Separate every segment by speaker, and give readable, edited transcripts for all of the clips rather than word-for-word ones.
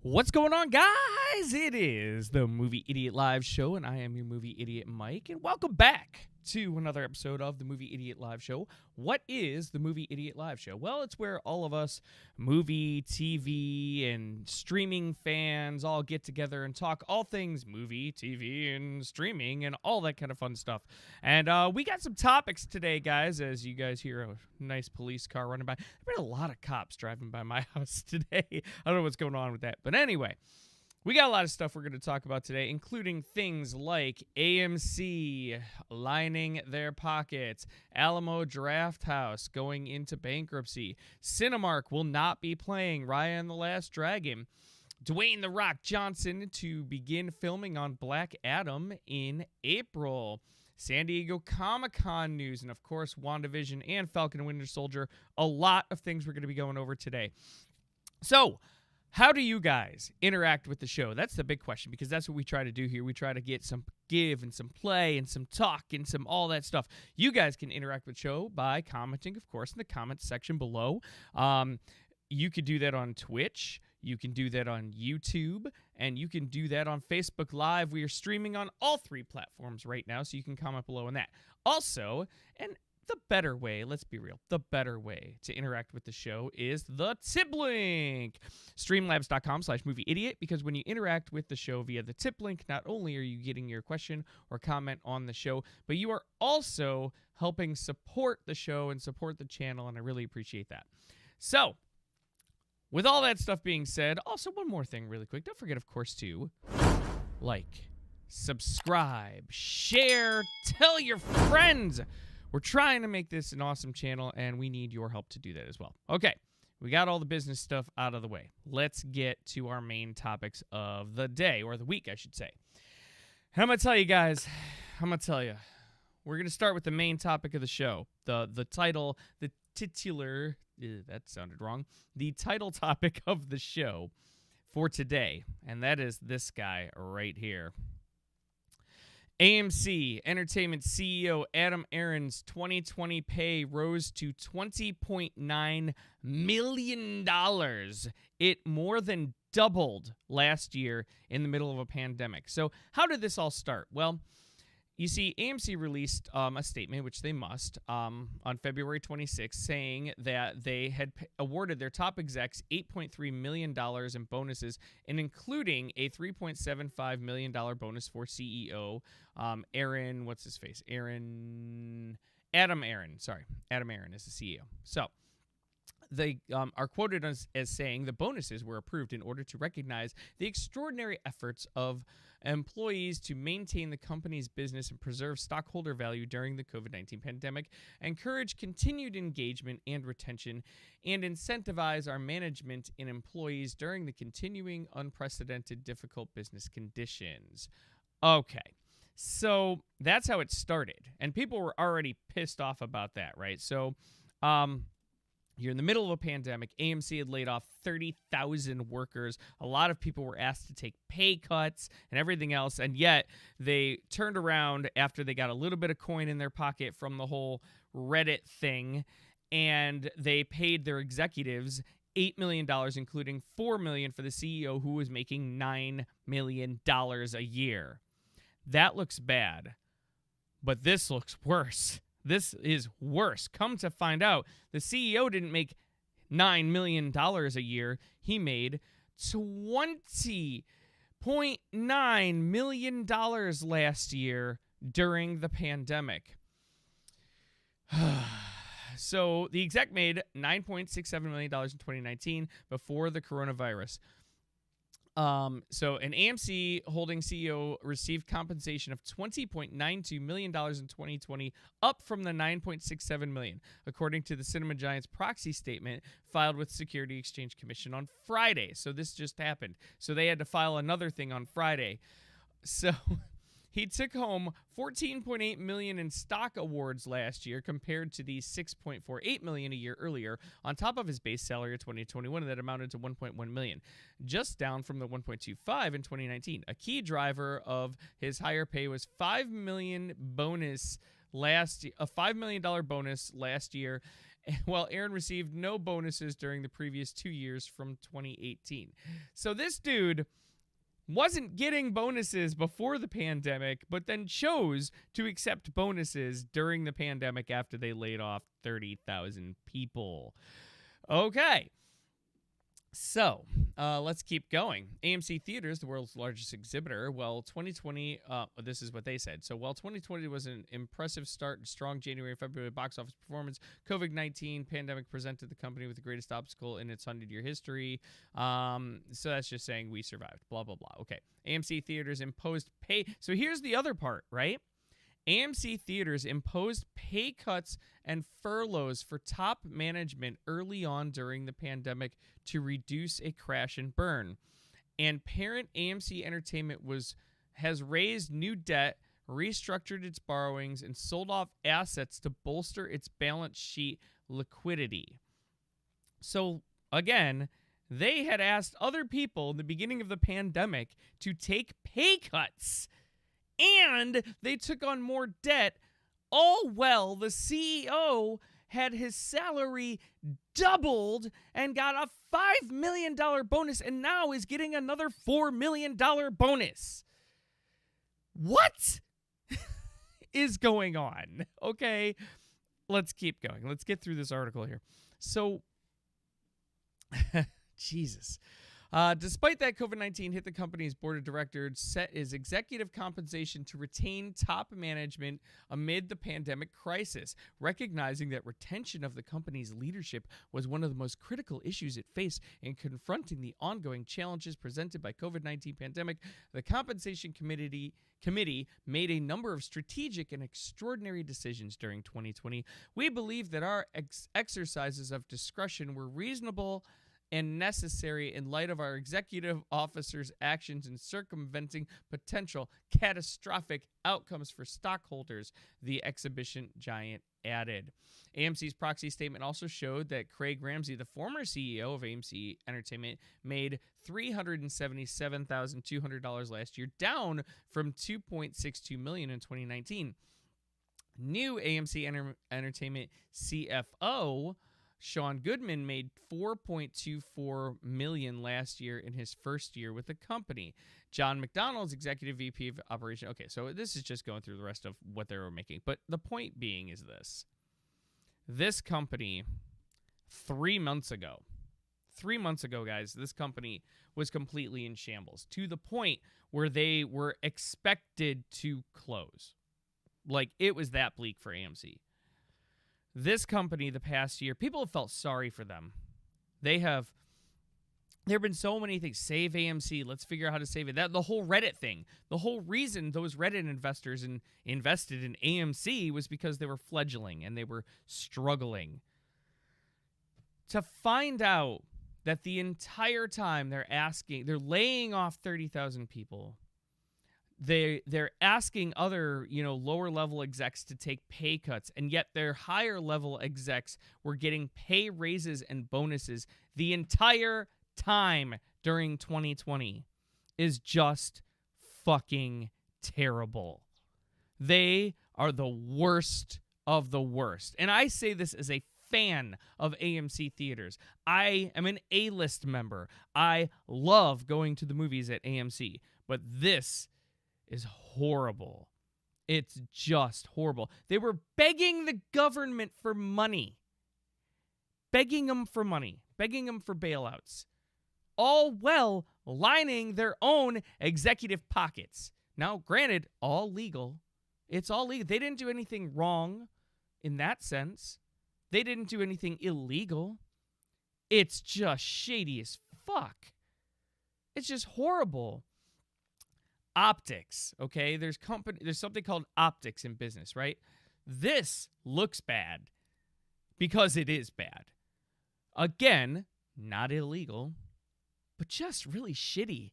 Speaker 1: What's going on, guys? It is the Movie Idiot Live Show, and I am your Movie Idiot Mike, and welcome back to another episode of the Movie Idiot Live Show. What is the Movie Idiot Live Show? Well, it's where all of us movie, TV, and streaming fans all get together and talk all things movie, TV, and streaming, and all that kind of fun stuff. And we got some topics today, guys, as you guys hear a nice police car running by. There's been a lot of cops driving by my house today. I don't know what's going on with that. But anyway, we got a lot of stuff we're going to talk about today, including things like AMC lining their pockets, Alamo Drafthouse going into bankruptcy, Cinemark will not be playing Raya and the Last Dragon, Dwayne "The Rock" Johnson to begin filming on Black Adam in April, San Diego Comic-Con news, and of course, WandaVision and Falcon and Winter Soldier. A lot of things we're going to be going over today. So, how do you guys interact with the show? That's the big question, because that's what we try to do here. We try to get some give and some play and some talk and some all that stuff. You guys can interact with the show by commenting, of course, in the comments section below. You could do that on Twitch. You can do that on YouTube, and you can do that on Facebook Live. We are streaming on all three platforms right now, so you can comment below on that. Also, and the better way, let's be real, the better way to interact with the show is the tip link. Streamlabs.com/movieidiot, because when you interact with the show via the tip link, not only are you getting your question or comment on the show, but you are also helping support the show and support the channel, and I really appreciate that. So, with all that stuff being said, also one more thing really quick. Don't forget, of course, to like, subscribe, share, tell your friends. We're trying to make this an awesome channel, and we need your help to do that as well. Okay, we got all the business stuff out of the way. Let's get to our main topics of the day, or the week, I should say. And I'm going to tell you guys, we're going to start with the main topic of the show. The title, the titular, that sounded wrong. The title topic of the show for today, and that is this guy right here. AMC Entertainment CEO Adam Aron's 2020 pay rose to $20.9 million. It more than doubled last year in the middle of a pandemic. So how did this all start? Well, you see, AMC released a statement, which they must, on February 26th, saying that they had awarded their top execs $8.3 million in bonuses, and including a $3.75 million bonus for CEO Aaron, what's his face? Adam Aron. Sorry, Adam Aron is the CEO. So, they are quoted as saying the bonuses were approved in order to recognize the extraordinary efforts of employees to maintain the company's business and preserve stockholder value during the COVID-19 pandemic, encourage continued engagement and retention, and incentivize our management and employees during the continuing unprecedented difficult business conditions. Okay. So that's how it started, and people were already pissed off about that, right? So, you're in the middle of a pandemic. AMC had laid off 30,000 workers. A lot of people were asked to take pay cuts and everything else, and yet they turned around after they got a little bit of coin in their pocket from the whole Reddit thing, and they paid their executives $8 million, including $4 million for the CEO, who was making $9 million a year. That looks bad, but this looks worse. This is worse. Come to find out, the CEO didn't make $9 million a year. He made $20.9 million last year during the pandemic. So the exec made $9.67 million in 2019 before the coronavirus. So an AMC holding CEO received compensation of $20.92 million in 2020, up from the $9.67 million, according to the Cinema Giant's proxy statement filed with Security Exchange Commission on Friday. So this just happened. So they had to file another thing on Friday. So he took home $14.8 million in stock awards last year, compared to the $6.48 million a year earlier, on top of his base salary of 2021 that amounted to $1.1 million, just down from the $1.25 in 2019. A key driver of his higher pay was a $5 million bonus last year, while Aaron received no bonuses during the previous 2 years from 2018. So this dude wasn't getting bonuses before the pandemic, but then chose to accept bonuses during the pandemic after they laid off 30,000 people. Okay. So, let's keep going. AMC Theaters, the world's largest exhibitor, well, 2020, this is what they said. So, while 2020 was an impressive start and strong January and February box office performance, COVID-19 pandemic presented the company with the greatest obstacle in its 100-year history. So, that's just saying we survived, blah, blah, blah. Okay. AMC Theaters imposed pay. So, here's the other part, right? AMC Theaters imposed pay cuts and furloughs for top management early on during the pandemic to reduce a crash and burn. And parent AMC Entertainment has raised new debt, restructured its borrowings, and sold off assets to bolster its balance sheet liquidity. So, again, they had asked other people in the beginning of the pandemic to take pay cuts, and they took on more debt. All well, the CEO had his salary doubled and got a $5 million bonus and now is getting another $4 million bonus. What is going on? Okay, let's keep going. Let's get through this article here. So, Jesus. Despite that, COVID-19 hit the company's board of directors, set its executive compensation to retain top management amid the pandemic crisis, recognizing that retention of the company's leadership was one of the most critical issues it faced in confronting the ongoing challenges presented by COVID-19 pandemic. The compensation committee made a number of strategic and extraordinary decisions during 2020. We believe that our exercises of discretion were reasonable and necessary in light of our executive officers' actions in circumventing potential catastrophic outcomes for stockholders, the exhibition giant added. AMC's proxy statement also showed that Craig Ramsey, the former CEO of AMC Entertainment, made $377,200 last year, down from $2.62 million in 2019. New AMC Entertainment CFO Sean Goodman made $4.24 million last year in his first year with the company. John McDonald's executive VP of operation. Okay, so this is just going through the rest of what they were making. But the point being is this. This company, 3 months ago, guys, this company was completely in shambles to the point where they were expected to close. Like, it was that bleak for AMC. This company, the past year, people have felt sorry for them. There have been so many things. Save AMC. Let's figure out how to save it. The whole Reddit thing. The whole reason those Reddit investors invested in AMC was because they were fledgling and they were struggling. To find out that the entire time they're laying off 30,000 people. They're asking other, lower level execs to take pay cuts, and yet their higher level execs were getting pay raises and bonuses the entire time during 2020 is just fucking terrible. They are the worst of the worst. And I say this as a fan of AMC Theaters. I am an A-list member. I love going to the movies at AMC, but this is horrible. It's just horrible. They were begging the government for money. Begging them for money. Begging them for bailouts. All well lining their own executive pockets. Now, granted, all legal. It's all legal. They didn't do anything wrong in that sense. They didn't do anything illegal. It's just shady as fuck. It's just horrible. Optics, okay? There's something called optics in business, right? This looks bad because it is bad. Again, not illegal, but just really shitty.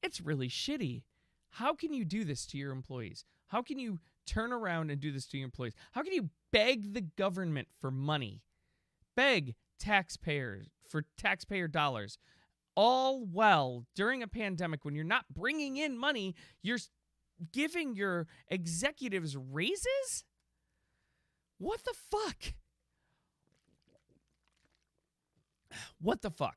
Speaker 1: It's really shitty. How can you do this to your employees? How can you turn around and do this to your employees? How can you beg the government for money? Beg taxpayers for taxpayer dollars. All well, during a pandemic, when you're not bringing in money, you're giving your executives raises? What the fuck? What the fuck?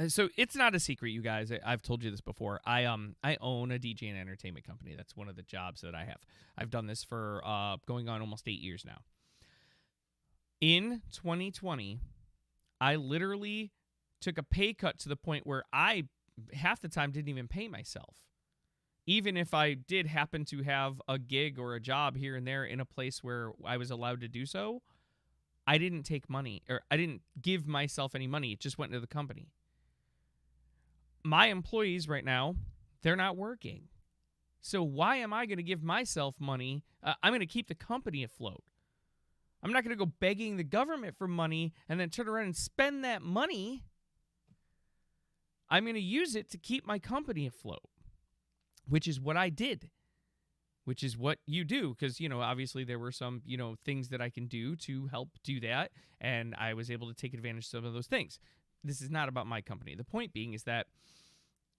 Speaker 1: So it's not a secret, you guys. I've told you this before. I own a DJ and entertainment company. That's one of the jobs that I have. I've done this for going on almost 8 years now. In 2020, I literally took a pay cut to the point where I half the time didn't even pay myself. Even if I did happen to have a gig or a job here and there in a place where I was allowed to do so, I didn't take money, or I didn't give myself any money. It just went into the company. My employees right now, they're not working. So why am I going to give myself money? I'm going to keep the company afloat. I'm not going to go begging the government for money and then turn around and spend that money. I'm going to use it to keep my company afloat, which is what I did, which is what you do. Because, obviously there were some, things that I can do to help do that. And I was able to take advantage of some of those things. This is not about my company. The point being is that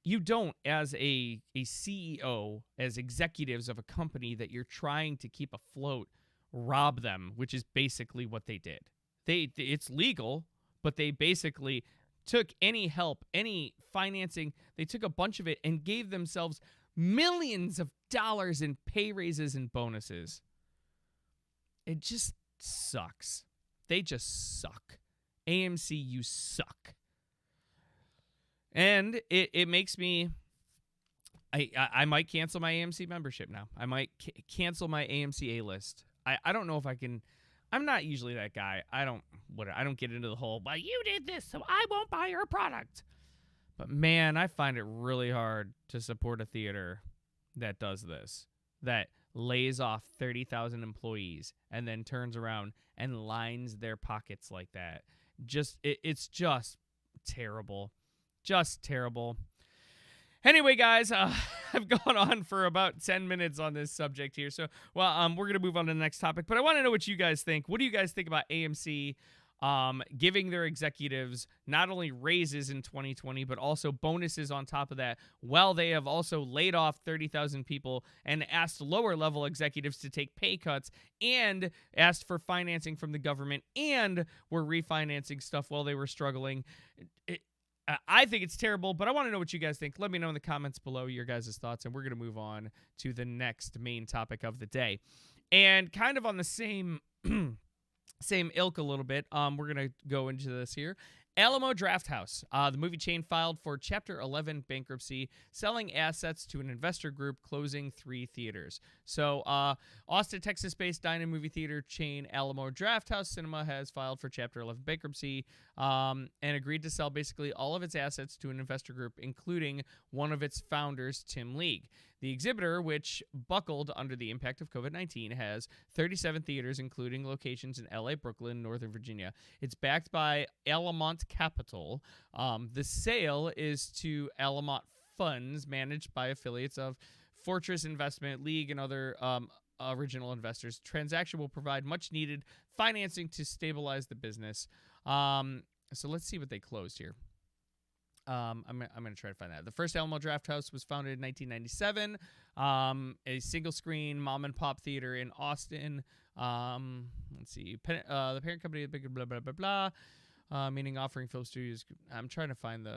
Speaker 1: you don't, as a CEO, as executives of a company that you're trying to keep afloat, rob them, which is basically what they did. It's legal, but they basically took any help, any financing, they took a bunch of it and gave themselves millions of dollars in pay raises and bonuses. It just sucks. They just suck. AMC, you suck. And it makes me, I might cancel my AMC membership now. I might cancel my AMC A-list. I don't know if I can. I'm not usually that guy. I don't get into the whole, well, you did this, so I won't buy your product. But man, I find it really hard to support a theater that does this, that lays off 30,000 employees and then turns around and lines their pockets like that. It's just terrible. Just terrible. Anyway, guys, I've gone on for about 10 minutes on this subject here. So, we're going to move on to the next topic. But I want to know what you guys think. What do you guys think about AMC giving their executives not only raises in 2020, but also bonuses on top of that, while they have also laid off 30,000 people and asked lower-level executives to take pay cuts and asked for financing from the government and were refinancing stuff while they were struggling? I think it's terrible, but I want to know what you guys think. Let me know in the comments below your guys' thoughts, and we're going to move on to the next main topic of the day. And kind of on the same ilk a little bit, we're going to go into this here. Alamo Drafthouse, the movie chain, filed for Chapter 11 bankruptcy, selling assets to an investor group, closing 3 theaters. So, Austin, Texas-based dine-in movie theater chain Alamo Drafthouse Cinema has filed for Chapter 11 bankruptcy and agreed to sell basically all of its assets to an investor group, including one of its founders, Tim League. The exhibitor, which buckled under the impact of COVID-19, has 37 theaters, including locations in LA, Brooklyn, Northern Virginia. It's backed by Alamont Capital. The sale is to Alamont Funds, managed by affiliates of Fortress Investment, League, and other original investors. Transaction will provide much-needed financing to stabilize the business. So let's see what they closed here. I'm going to try to find that. The first Alamo Drafthouse was founded in 1997. A single-screen mom-and-pop theater in Austin. Let's see. The parent company, blah, blah, blah, blah. Meaning offering film studios. I'm trying to find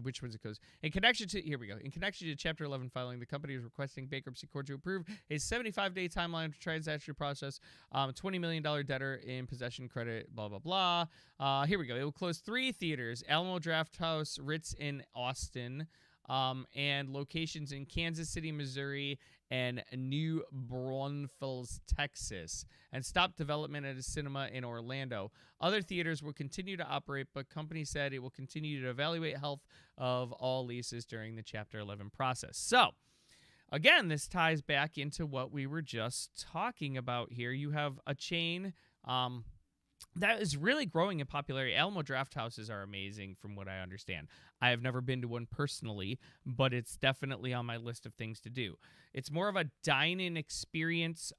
Speaker 1: which ones it goes. Here we go. In connection to Chapter 11 filing, the company is requesting bankruptcy court to approve a 75-day timeline for transaction process, $20 million debtor in possession credit, blah, blah, blah. Here we go. It will close 3 theaters, Alamo Drafthouse, Ritz in Austin, and locations in Kansas City, Missouri, and New Braunfels, Texas, and stop development at a cinema in Orlando. Other theaters will continue to operate, but company said it will continue to evaluate health of all leases during the Chapter 11 process. So, again, this ties back into what we were just talking about here. You have a chain that is really growing in popularity. Alamo Drafthouses are amazing from what I understand. I have never been to one personally, but it's definitely on my list of things to do. It's more of a dine-in experience.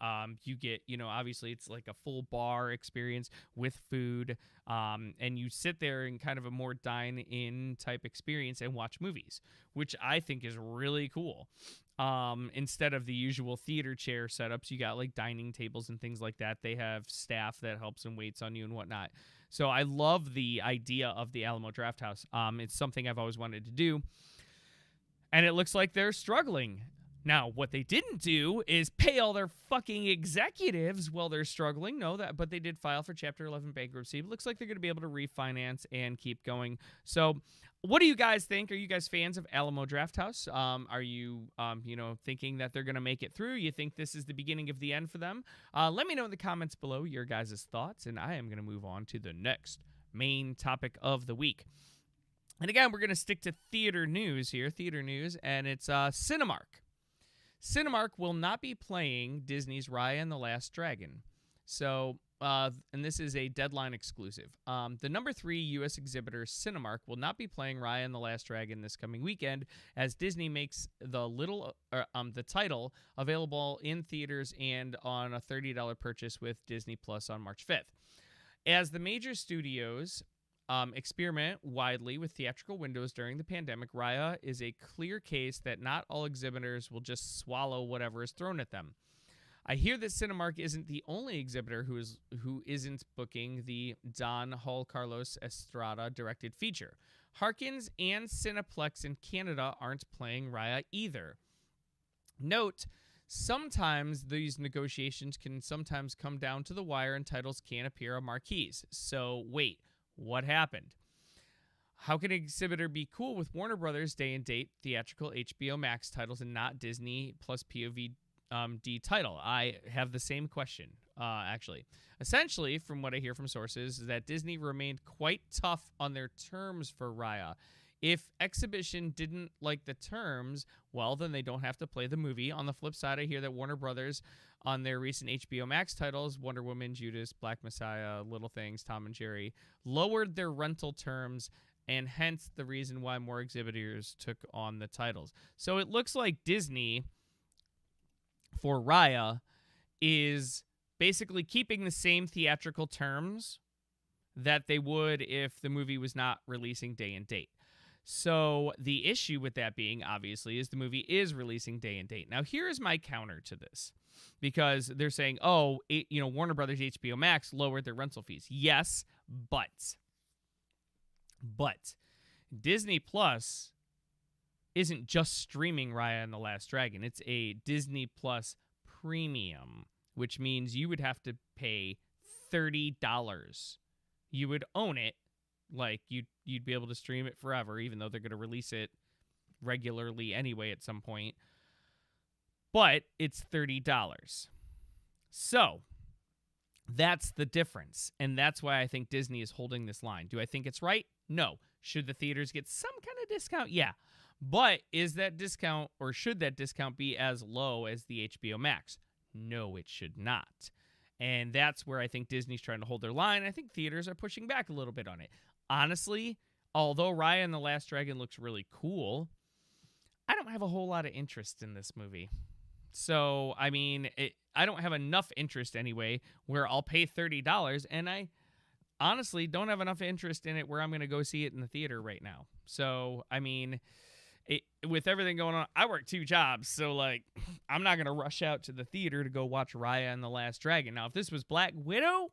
Speaker 1: You get, obviously it's like a full bar experience with food, and you sit there in kind of a more dine-in type experience and watch movies, which I think is really cool. Instead of the usual theater chair setups, you got like dining tables and things like that. They have staff that helps and waits on you and whatnot. So I love the idea of the Alamo Drafthouse. It's something I've always wanted to do, and it looks like they're struggling. Now, what they didn't do is pay all their fucking executives while they're struggling. But they did file for Chapter 11 bankruptcy. It looks like they're going to be able to refinance and keep going. So, what do you guys think? Are you guys fans of Alamo Drafthouse? Are you, thinking that they're going to make it through? You think this is the beginning of the end for them? Let me know in the comments below your guys' thoughts, and I am going to move on to the next main topic of the week. And again, we're going to stick to theater news here, and it's Cinemark. Cinemark will not be playing Disney's Raya and the Last Dragon. So, and this is a Deadline exclusive. The number 3 U.S. exhibitor, Cinemark, will not be playing Raya and the Last Dragon this coming weekend, as Disney makes the title available in theaters and on a $30 purchase with Disney Plus on March 5th. As the major studios experiment widely with theatrical windows during the pandemic, Raya is a clear case that not all exhibitors will just swallow whatever is thrown at them. I hear that Cinemark isn't the only exhibitor who isn't booking the Don Juan Carlos Estrada directed feature. Harkins and Cineplex in Canada aren't playing Raya either. Note, sometimes these negotiations can sometimes come down to the wire and titles can't appear on marquees. So wait, what happened? How can an exhibitor be cool with Warner Brothers day and date theatrical HBO Max titles and not Disney plus POV title? I have the same question, actually. Essentially, from what I hear from sources, is that Disney remained quite tough on their terms for Raya. If exhibition didn't like the terms, well, then they don't have to play the movie. On the flip side, I hear that Warner Brothers, on their recent HBO Max titles, Wonder Woman, Judas, Black Messiah, Little Things, Tom and Jerry, lowered their rental terms, and hence the reason why more exhibitors took on the titles. So it looks like Disney, for Raya, is basically keeping the same theatrical terms that they would if the movie was not releasing day and date. So the issue with that being, obviously, is the movie is releasing day and date. Now, here is my counter to this, because they're saying, Warner Brothers HBO Max lowered their rental fees. Yes, but Disney Plus isn't just streaming Raya and the Last Dragon. It's a Disney Plus Premium, which means you would have to pay $30. You would own it. Like, you'd be able to stream it forever, even though they're going to release it regularly anyway at some point. But it's $30. So that's the difference. And that's why I think Disney is holding this line. Do I think it's right? No. Should the theaters get some kind of discount? Yeah. But is that discount, or should that discount be as low as the HBO Max? No, it should not. And that's where I think Disney's trying to hold their line. I think theaters are pushing back a little bit on it. Honestly, although Raya and the Last Dragon looks really cool, I don't have a whole lot of interest in this movie. So, I mean, I don't have enough interest anyway where I'll pay $30, and I honestly don't have enough interest in it where I'm going to go see it in the theater right now. So, I mean, with everything going on, I work 2 jobs, so, like, I'm not going to rush out to the theater to go watch Raya and the Last Dragon. Now, if this was Black Widow,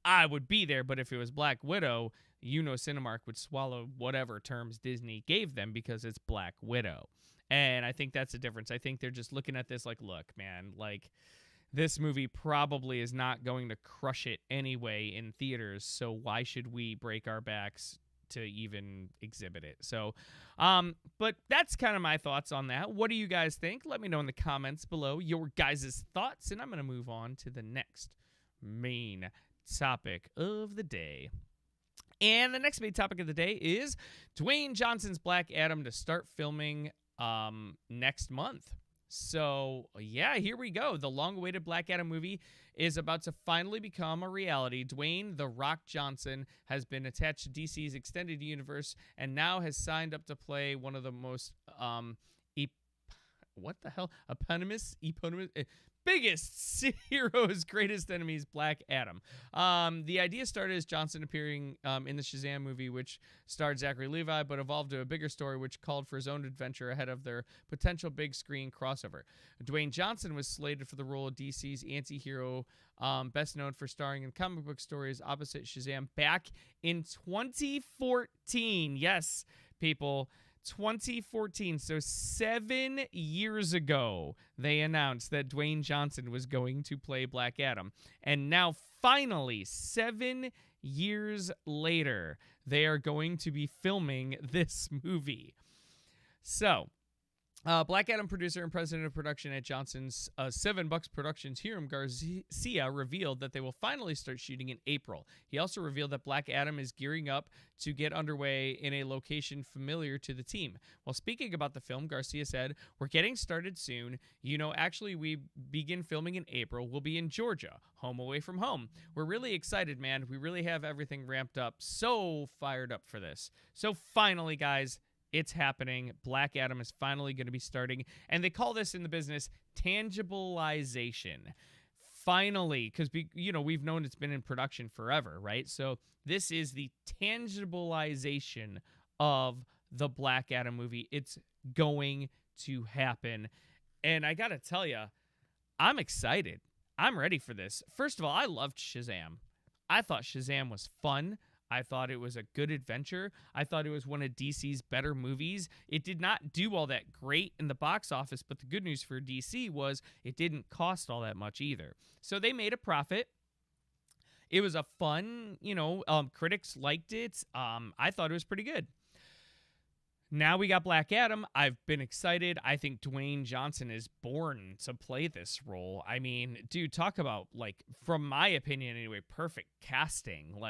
Speaker 1: I would be there, but if it was Black Widow, Cinemark would swallow whatever terms Disney gave them because it's Black Widow. And I think that's the difference. I think they're just looking at this like, look, man, like, this movie probably is not going to crush it anyway in theaters, so why should we break our backs to even exhibit it? So, but that's kind of my thoughts on that. What do you guys think? Let me know in the comments below your guys' thoughts, and I'm going to move on to the next main topic of the day. And the next main topic of the day is Dwayne Johnson's Black Adam to start filming next month. So, yeah, here we go. The long-awaited Black Adam movie is about to finally become a reality. Dwayne "The Rock" Johnson has been attached to DC's extended universe and now has signed up to play one of the most eponymous biggest hero's greatest enemies, Black Adam. The idea started as Johnson appearing in the Shazam movie, which starred Zachary Levi, but evolved to a bigger story, which called for his own adventure ahead of their potential big screen crossover. Dwayne Johnson was slated for the role of DC's anti-hero, best known for starring in comic book stories opposite Shazam back in 2014. Yes, people. 2014, so 7 years ago, they announced that Dwayne Johnson was going to play Black Adam. And now, finally, 7 years later, they are going to be filming this movie. So, Black Adam producer and president of production at Johnson's $7 Productions, Hiram Garcia, revealed that they will finally start shooting in April. He also revealed that Black Adam is gearing up to get underway in a location familiar to the team. While speaking about the film, Garcia said, "We're getting started soon. Actually, we begin filming in April. We'll be in Georgia, home away from home. We're really excited, man. We really have everything ramped up. So fired up for this." So finally, guys, it's happening. Black Adam is finally going to be starting. And they call this in the business tangibilization. Finally, because we've known it's been in production forever, right? So this is the tangibilization of the Black Adam movie. It's going to happen. And I got to tell you, I'm excited. I'm ready for this. First of all, I loved Shazam. I thought Shazam was fun. I thought it was a good adventure. I thought it was one of DC's better movies. It did not do all that great in the box office, but the good news for DC was it didn't cost all that much either. So they made a profit. It was a fun, critics liked it. I thought it was pretty good. Now we got Black Adam. I've been excited. I think Dwayne Johnson is born to play this role. I mean, dude, talk about, from my opinion anyway, perfect casting.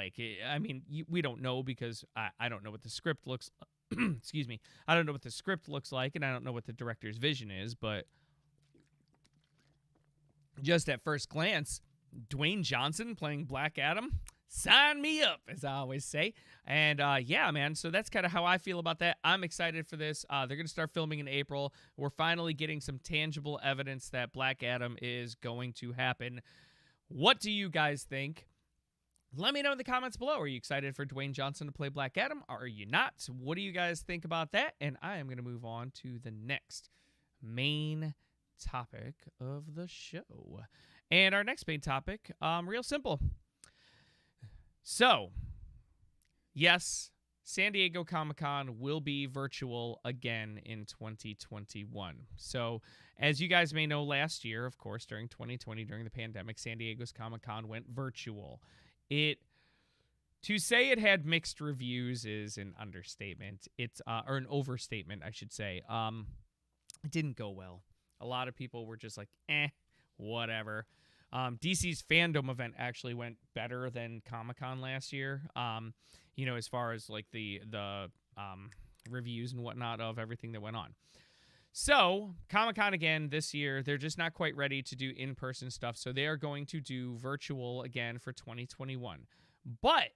Speaker 1: We don't know because I don't know what the script looks excuse me. I don't know what the script looks like, and I don't know what the director's vision is, but just at first glance, Dwayne Johnson playing Black Adam, sign me up, as I always say. And yeah, man, so that's kind of how I feel about that. I'm excited for this. They're going to start filming in April. We're finally getting some tangible evidence that Black Adam is going to happen. What do you guys think? Let me know in the comments below. Are you excited for Dwayne Johnson to play Black Adam? Or are you not? What do you guys think about that? And I am going to move on to the next main topic of the show. And our next main topic, real simple. So, yes, San Diego Comic-Con will be virtual again in 2021. So, as you guys may know, last year, of course, during 2020, during the pandemic, San Diego's Comic-Con went virtual. To say it had mixed reviews is an understatement. Or an overstatement, I should say. It didn't go well. A lot of people were just like, whatever. DC's fandom event actually went better than Comic-Con last year. As far as the reviews and whatnot of everything that went on. So Comic-Con again this year, they're just not quite ready to do in-person stuff. So they are going to do virtual again for 2021. But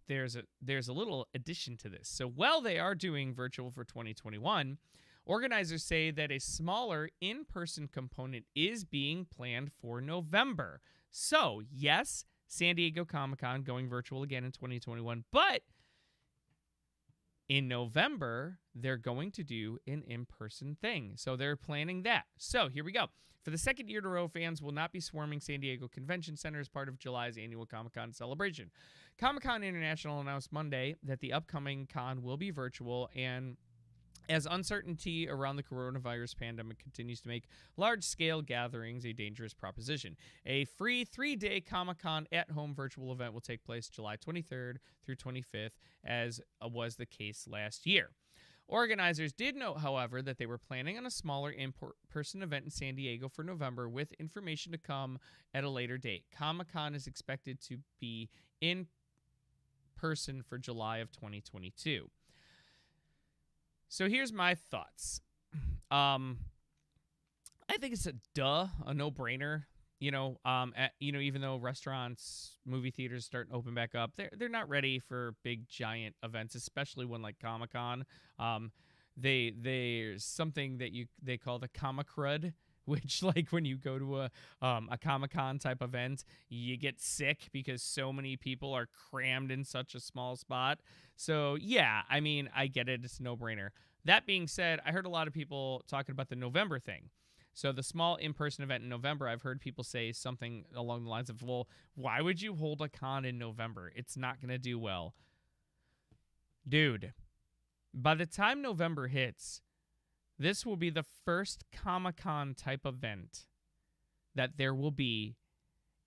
Speaker 1: there's a little addition to this. So while they are doing virtual for 2021, organizers say that a smaller in-person component is being planned for November. So, yes, San Diego Comic-Con going virtual again in 2021, but in November, they're going to do an in-person thing. So they're planning that. So here we go. For the second year in a row, fans will not be swarming San Diego Convention Center as part of July's annual Comic-Con celebration. Comic-Con International announced Monday that the upcoming con will be virtual, and as uncertainty around the coronavirus pandemic continues to make large-scale gatherings a dangerous proposition, a free 3-day Comic-Con at-home virtual event will take place July 23rd through 25th, as was the case last year. Organizers did note, however, that they were planning on a smaller in-person event in San Diego for November, with information to come at a later date. Comic-Con is expected to be in person for July of 2022. So here's my thoughts. I think it's a no-brainer. Even though restaurants, movie theaters starting to open back up, they're not ready for big giant events, especially one like Comic-Con. There's something that they call the Comic Crud which, like, when you go to a Comic-Con type event, you get sick because so many people are crammed in such a small spot. So, yeah, I mean, I get it. It's a no-brainer. That being said, I heard a lot of people talking about the November thing. So the small in-person event in November, I've heard people say something along the lines of, well, why would you hold a con in November? It's not going to do well. Dude, by the time November hits, this will be the first Comic-Con type event that there will be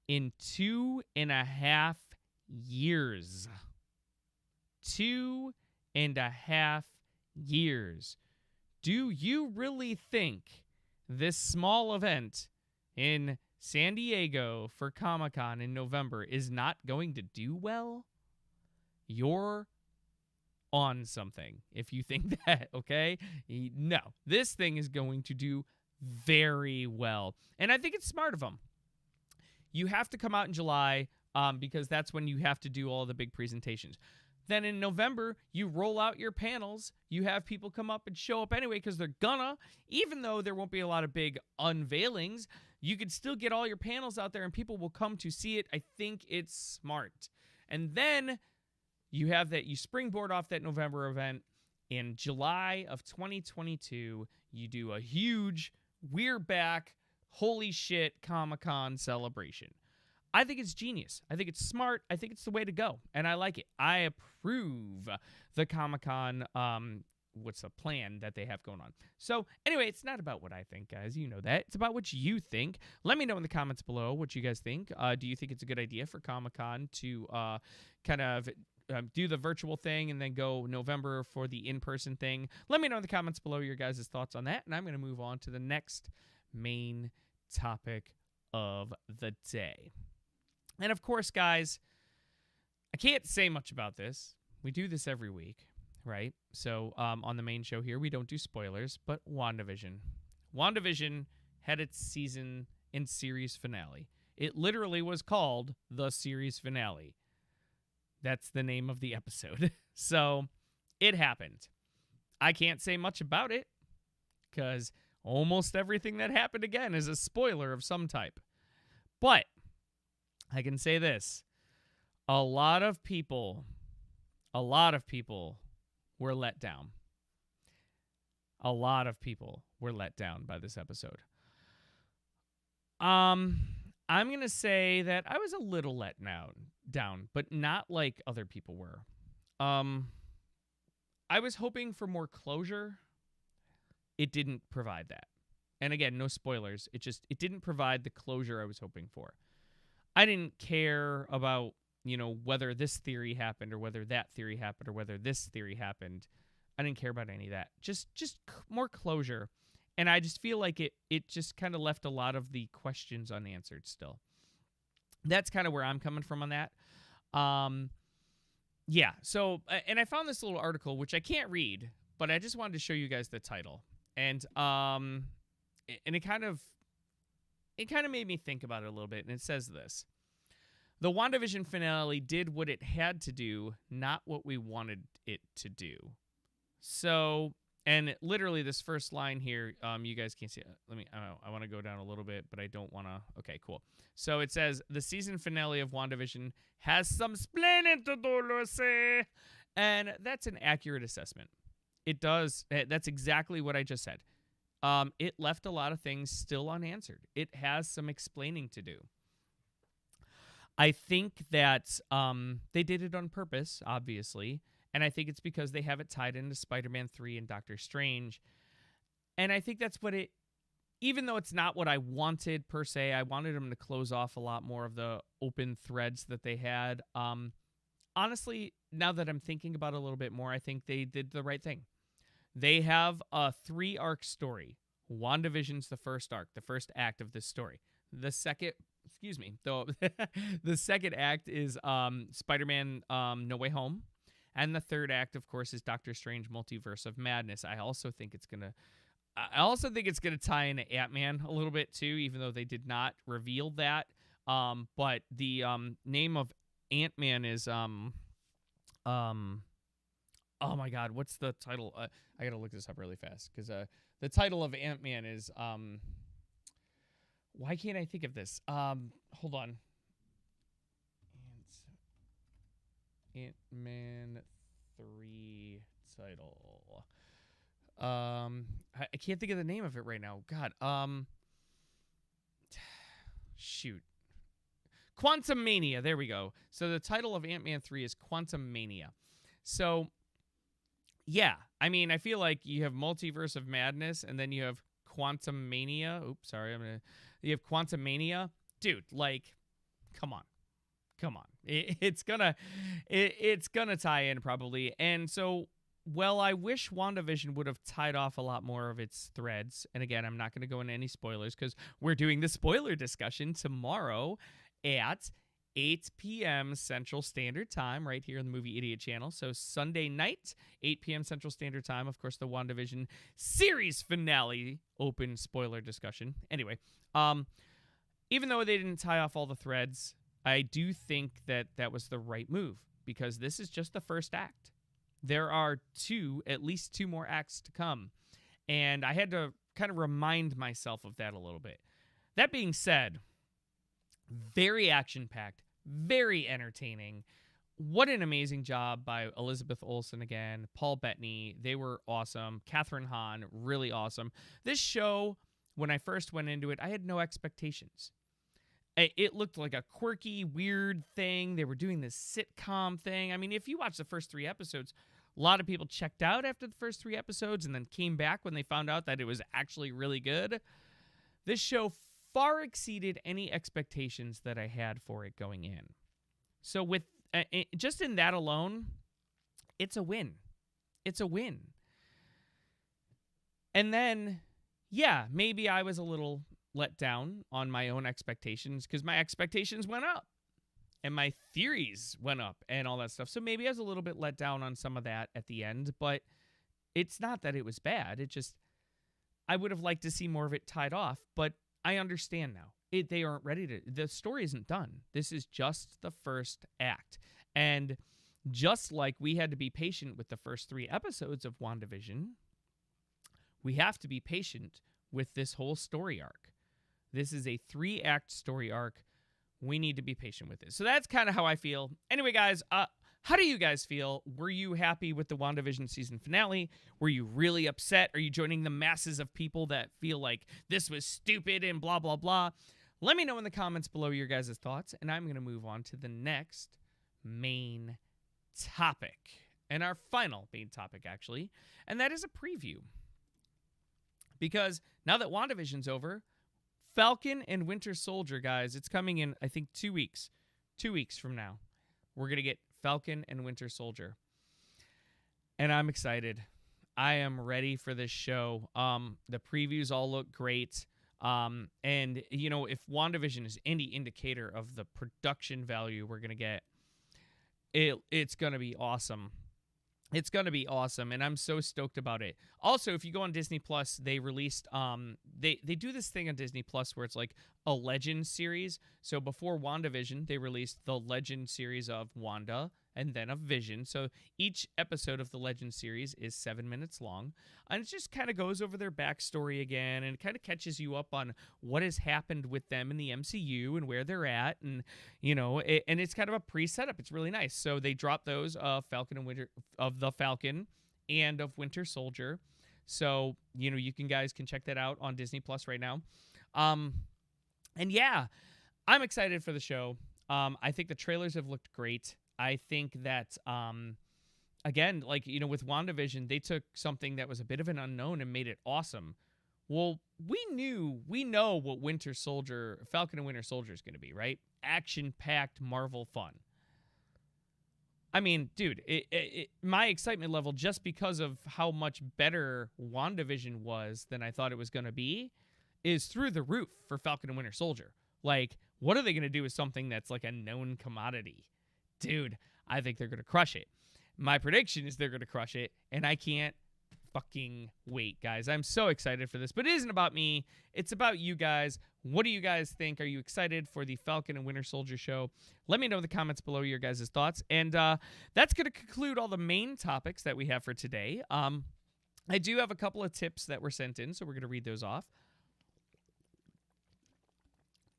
Speaker 1: in 2.5 years. 2.5 years. Do you really think this small event in San Diego for Comic-Con in November is not going to do well? You're on something if you think that, okay? No, this thing is going to do very well. And I think it's smart of them. You have to come out in July because that's when you have to do all the big presentations. Then in November, you roll out your panels. You have people come up and show up anyway because they're gonna. Even though there won't be a lot of big unveilings, you could still get all your panels out there and people will come to see it. I think it's smart. And then you have that, you springboard off that November event. In July of 2022, you do a huge, we're back, holy shit Comic-Con celebration. I think it's genius. I think it's smart. I think it's the way to go. And I like it. I approve the Comic-Con, what's the plan that they have going on. So anyway, it's not about what I think, guys. You know that. It's about what you think. Let me know in the comments below what you guys think. Do you think it's a good idea for Comic-Con to kind of do the virtual thing and then go November for the in-person thing? Let me know in the comments below your guys' thoughts on that. And I'm going to move on to the next main topic of the day. And of course, guys, I can't say much about this. We do this every week, right? So on the main show here, we don't do spoilers, but WandaVision. WandaVision had its season and series finale. It literally was called the series finale. That's the name of the episode. So it happened. I can't say much about it because almost everything that happened again is a spoiler of some type. But I can say this. A lot of people were let down. A lot of people were let down by this episode. I'm going to say that I was a little let down, but not like other people were. I was hoping for more closure. It didn't provide that. And again, no spoilers. It didn't provide the closure I was hoping for. I didn't care about, whether this theory happened or whether that theory happened or whether this theory happened. I didn't care about any of that. Just more closure. And I just feel like it just kind of left a lot of the questions unanswered still. That's kind of where I'm coming from on that. Yeah. So, and I found this little article, which I can't read, but I just wanted to show you guys the title. And it kind of made me think about it a little bit, and it says this. The WandaVision finale did what it had to do, not what we wanted it to do. So, and literally this first line here, you guys can't see it. I want to go down a little bit, but I don't want to. Okay, cool. So it says, the season finale of WandaVision has some splaining to do, Lucy. And that's an accurate assessment. It does. That's exactly what I just said. It left a lot of things still unanswered. It has some explaining to do. I think that they did it on purpose, obviously, and I think it's because they have it tied into Spider-Man 3 and Doctor Strange. And I think that's what even though it's not what I wanted per se, I wanted them to close off a lot more of the open threads that they had. Honestly, now that I'm thinking about it a little bit more, I think they did the right thing. They have a 3-arc story. WandaVision's the first arc, the first act of this story. The second act is Spider-Man No Way Home. And the third act, of course, is Doctor Strange Multiverse of Madness. I also think it's gonna tie into Ant-Man a little bit too, even though they did not reveal that. But the name of Ant-Man is oh my God, what's the title? I gotta look this up really fast because the title of Ant-Man is Why can't I think of this? Hold on. Ant-Man 3 title. I can't think of the name of it right now. God. Shoot. Quantum Mania. There we go. So the title of Ant-Man 3 is Quantum Mania. So, yeah. I mean, I feel like you have Multiverse of Madness, and then you have Quantum Mania. Oops, sorry. You have Quantum Mania. Dude, like, come on. It's gonna tie in probably. And so, well, I wish WandaVision would have tied off a lot more of its threads. And again, I'm not going to go into any spoilers because we're doing the spoiler discussion tomorrow at 8 p.m. Central Standard Time right here on the Movie Idiot channel. So Sunday night, 8 p.m. Central Standard Time. Of course, the WandaVision series finale open spoiler discussion. Anyway, even though they didn't tie off all the threads, I do think that that was the right move because this is just the first act. There are at least two more acts to come. And I had to kind of remind myself of that a little bit. That being said, very action-packed, very entertaining. What an amazing job by Elizabeth Olsen again, Paul Bettany. They were awesome. Kathryn Hahn, really awesome. This show, when I first went into it, I had no expectations. It looked like a quirky, weird thing. They were doing this sitcom thing. I mean, if you watch the first 3 episodes, a lot of people checked out after the first 3 episodes and then came back when they found out that it was actually really good. This show far exceeded any expectations that I had for it going in. So with just in that alone, it's a win. It's a win. And then, yeah, maybe I was a little let down on my own expectations because my expectations went up and my theories went up and all that stuff. So maybe I was a little bit let down on some of that at the end, but it's not that it was bad. It just, I would have liked to see more of it tied off, but I understand now. They aren't ready to, the story isn't done. This is just the first act. And just like we had to be patient with the first 3 episodes of WandaVision, we have to be patient with this whole story arc. This is a 3-act story arc. We need to be patient with it. So that's kind of how I feel. Anyway, guys, how do you guys feel? Were you happy with the WandaVision season finale? Were you really upset? Are you joining the masses of people that feel like this was stupid and blah, blah, blah? Let me know in the comments below your guys' thoughts, and I'm going to move on to the next main topic. And our final main topic, actually, and that is a preview. Because now that WandaVision's over, Falcon and Winter Soldier, guys, it's coming in, I think, 2 weeks. 2 weeks from now, we're going to get Falcon and Winter Soldier. And I'm excited. I am ready for this show. The previews all look great. And, you know, if WandaVision is any indicator of the production value we're going to get, it's going to be awesome. It's going to be awesome, and I'm so stoked about it. Also, if you go on Disney Plus, they released they do this thing on Disney Plus where it's like a Legend series. So before WandaVision, they released the Legend series of Wanda and then of Vision. So each episode of the Legend series is 7 minutes long, and it just kind of goes over their backstory again, and it kind of catches you up on what has happened with them in the MCU and where they're at, and you know, and it's kind of a pre-setup. It's really nice. So they dropped those Falcon and of Winter Soldier. So you know, you guys can check that out on Disney Plus right now. And yeah, I'm excited for the show. I think the trailers have looked great. I think that, again, like, you know, with WandaVision, they took something that was a bit of an unknown and made it awesome. Well, we know what Falcon and Winter Soldier is going to be, right? Action-packed Marvel fun. I mean, dude, my excitement level, just because of how much better WandaVision was than I thought it was going to be, is through the roof for Falcon and Winter Soldier. Like, what are they going to do with something that's like a known commodity? Dude, I think they're going to crush it. My prediction is they're going to crush it, and I can't fucking wait, guys. I'm so excited for this, but it isn't about me. It's about you guys. What do you guys think? Are you excited for the Falcon and Winter Soldier show? Let me know in the comments below your guys' thoughts, and that's going to conclude all the main topics that we have for today. I do have a couple of tips that were sent in, so we're going to read those off.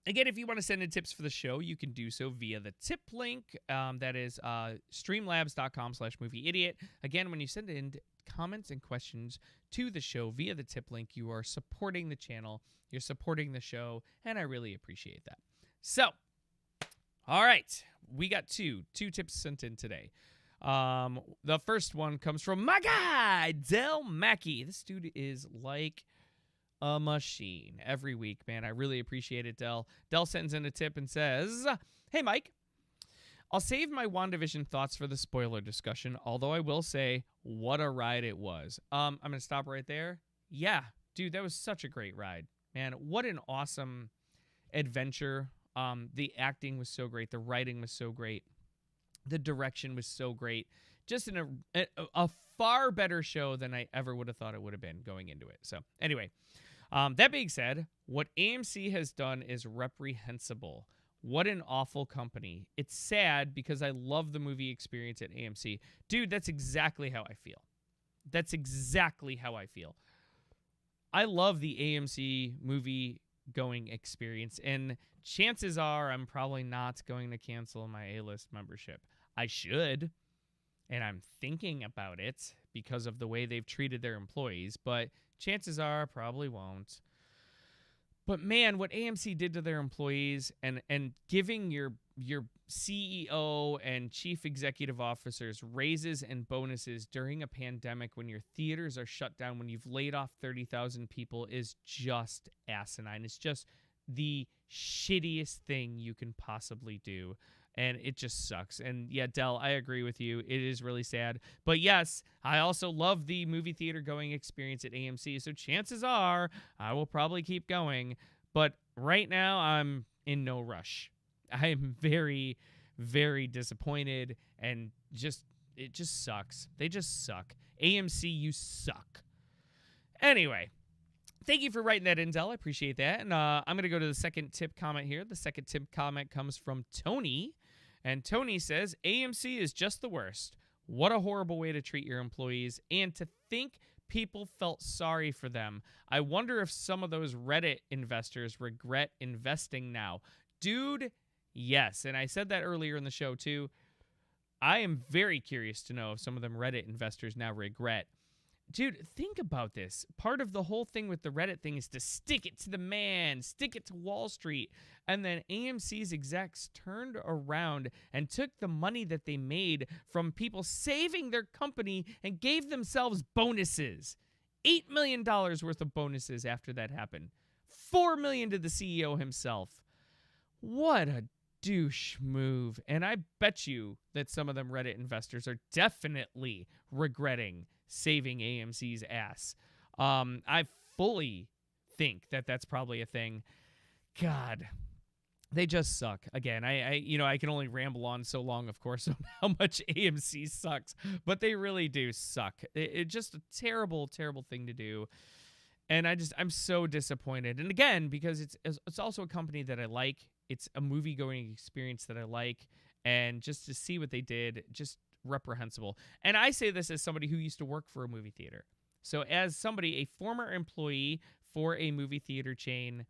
Speaker 1: Again, if you want to send in tips for the show, you can do so via the tip link. That is streamlabs.com/movieidiot. Again, when you send in comments and questions to the show via the tip link, you are supporting the channel, you're supporting the show, and I really appreciate that. So, all right, we got two tips sent in today. The first one comes from my guy, Del Mackey. This dude is like a machine every week, man. I really appreciate it, Del. Del sends in a tip and says, "Hey, Mike, I'll save my WandaVision thoughts for the spoiler discussion, although I will say, what a ride it was." I'm going to stop right there. Yeah, dude, that was such a great ride, man. What an awesome adventure. The acting was so great. The writing was so great. The direction was so great. Just in a far better show than I ever would have thought it would have been going into it. So anyway, that being said, what AMC has done is reprehensible. What an awful company. It's sad because I love the movie experience at AMC. Dude, that's exactly how I feel. That's exactly how I feel. I love the AMC movie going experience, and chances are I'm probably not going to cancel my A-list membership. I should, and I'm thinking about it because of the way they've treated their employees, but chances are I probably won't. But man, what AMC did to their employees and giving your CEO and chief executive officers raises and bonuses during a pandemic when your theaters are shut down, when you've laid off 30,000 people, is just asinine. It's just the shittiest thing you can possibly do. And it just sucks. And yeah, Del, I agree with you. It is really sad. But yes, I also love the movie theater going experience at AMC. So chances are I will probably keep going. But right now I'm in no rush. I am very, very disappointed. And it just sucks. They just suck. AMC, you suck. Anyway. Thank you for writing that in, Del. I appreciate that. And I'm going to go to the second tip comment here. The second tip comment comes from Tony. And Tony says, AMC is just the worst. What a horrible way to treat your employees. And to think people felt sorry for them. I wonder if some of those Reddit investors regret investing now. Dude, yes. And I said that earlier in the show, too. I am very curious to know if some of them Reddit investors now regret. Dude, think about this. Part of the whole thing with the Reddit thing is to stick it to the man, stick it to Wall Street. And then AMC's execs turned around and took the money that they made from people saving their company and gave themselves bonuses. $8 million worth of bonuses after that happened. $4 million to the CEO himself. What a douche move. And I bet you that some of them Reddit investors are definitely regretting saving AMC's ass. I fully think that that's probably a thing. God, they just suck. Again, I can only ramble on so long, of course, on how much AMC sucks, but they really do suck. It's just a terrible, terrible thing to do. And I'm so disappointed. And again, because it's also a company that I like. It's a movie-going experience that I like. And just to see what they did, just reprehensible. And I say this as somebody who used to work for a movie theater. So as somebody, a former employee for a movie theater chain,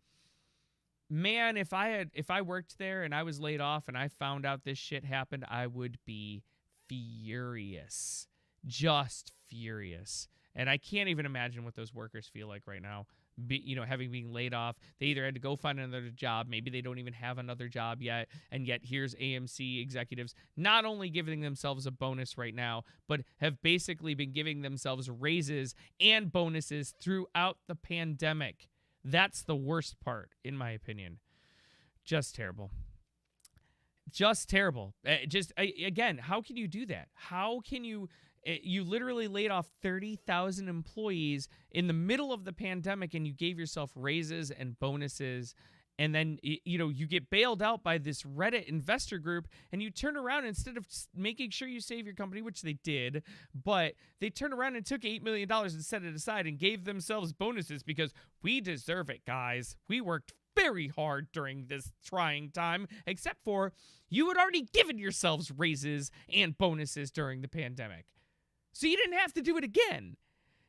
Speaker 1: man, if I worked there and I was laid off and I found out this shit happened, I would be furious. Just furious. And I can't even imagine what those workers feel like right now. Having been laid off, they either had to go find another job, maybe they don't even have another job yet, and yet here's AMC executives not only giving themselves a bonus right now, but have basically been giving themselves raises and bonuses throughout the pandemic. That's the worst part, in my opinion. Just terrible. Just terrible. Again, how can you do that? How can you... You literally laid off 30,000 employees in the middle of the pandemic, and you gave yourself raises and bonuses, and then you get bailed out by this Reddit investor group, and you turn around, instead of making sure you save your company, which they did, but they turned around and took $8 million and set it aside and gave themselves bonuses because we deserve it, guys. We worked very hard during this trying time, except for you had already given yourselves raises and bonuses during the pandemic. So you didn't have to do it again.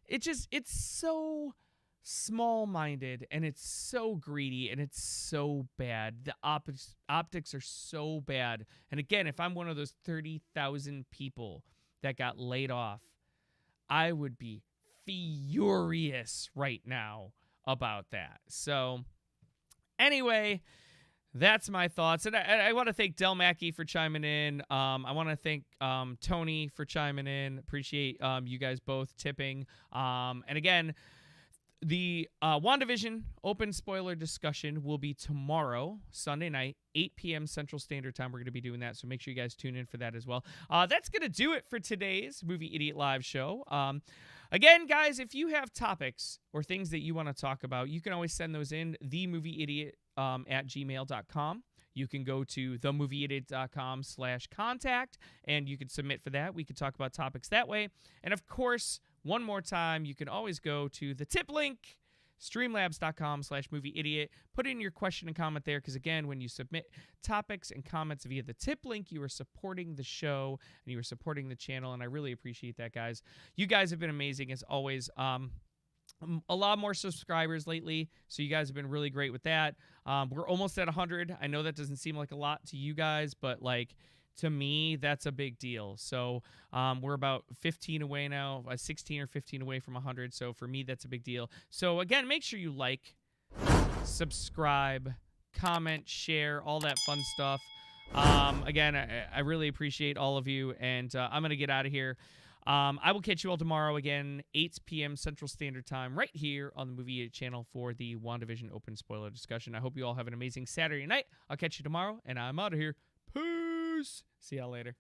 Speaker 1: It's so small-minded, and it's so greedy, and it's so bad. The optics are so bad. And again, if I'm one of those 30,000 people that got laid off, I would be furious right now about that. So anyway, that's my thoughts. And I want to thank Del Mackey for chiming in. I want to thank Tony for chiming in. Appreciate you guys both tipping. And again, the WandaVision open spoiler discussion will be tomorrow, Sunday night, 8 p.m. Central Standard Time. We're going to be doing that, so make sure you guys tune in for that as well. That's going to do it for today's Movie Idiot Live show. Again, guys, if you have topics or things that you want to talk about, you can always send those in, themovieidiot at gmail.com. You can go to themovieidiot.com/contact, and you can submit for that. We can talk about topics that way. And, of course, one more time, you can always go to the tip link, streamlabs.com/movieidiot. Put in your question and comment there because, again, when you submit topics and comments via the tip link, you are supporting the show and you are supporting the channel, and I really appreciate that, guys. You guys have been amazing, as always. A lot more subscribers lately, so you guys have been really great with that. We're almost at 100. I know that doesn't seem like a lot to you guys, but, like, to me, that's a big deal. So we're about 15 away now, 16 or 15 away from 100. So for me, that's a big deal. So again, make sure you like, subscribe, comment, share, all that fun stuff. Again, I really appreciate all of you, and I'm going to get out of here. I will catch you all tomorrow again, 8 p.m. Central Standard Time, right here on the Movie Idiot channel for the WandaVision open spoiler discussion. I hope you all have an amazing Saturday night. I'll catch you tomorrow, and I'm out of here. Peace. See y'all later.